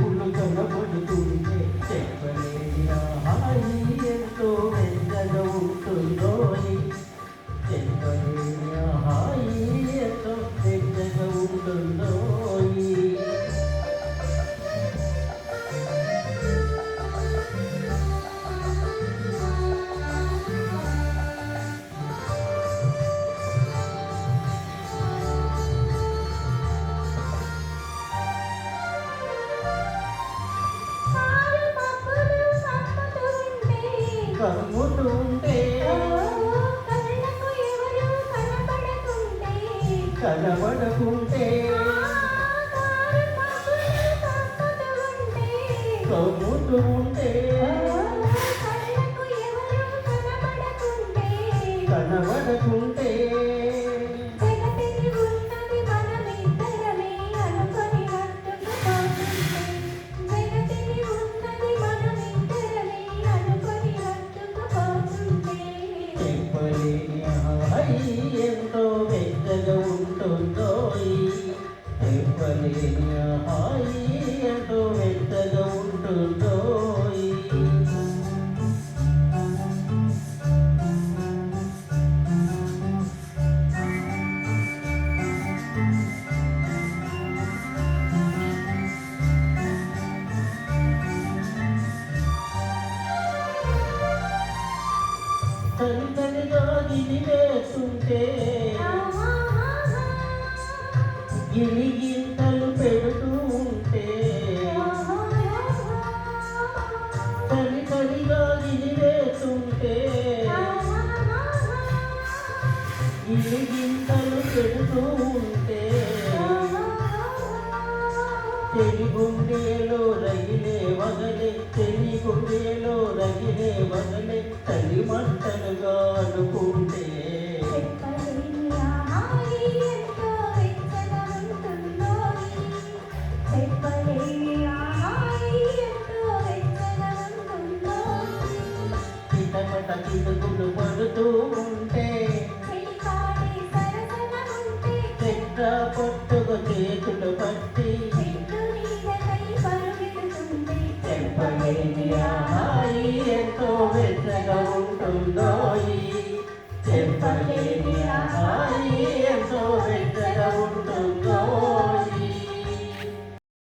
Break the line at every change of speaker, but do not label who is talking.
పువ్వులు కనబడుతుంటే చెప్పలేని ఆ హాయి ఎంతో వెన్నగా ఉంటుందోయ్. చెప్పలేని ఆ హాయి ఎంతో వెన్నగా ఉంటుందోయ్. కమ్ముతుంటే కనబడకుంటే కమ్ముతుంటే కనబడకుంటే చెప్పలేని హాయి ఎంతో వెచ్చగా ఉంటుందోయ్. చెప్పలేని హాయి ఎంతో వెచ్చగా ఉంటుందోయ్. తల్లిగా గిలివేస్తుంటే గిలిగింతలు పెడుతూ ఉంటే తల్లిగా గిలివేస్తుంటే గిలిగింతలు పెడుతూ ఉంటే తెలి గుండెలో రగిలే వగలే తెలి గుండెలో రగిలే వగలే తల్లి మంటలుగా అనుకుంటే చిటపట చిటుకులు పడుతూ ఉంటే చెట్ట పట్టుకు చేతులు పట్టి చెప్పలేని హాయి ఎంతో వెచ్చగా ఉంటుందోయ్. చెప్పలేని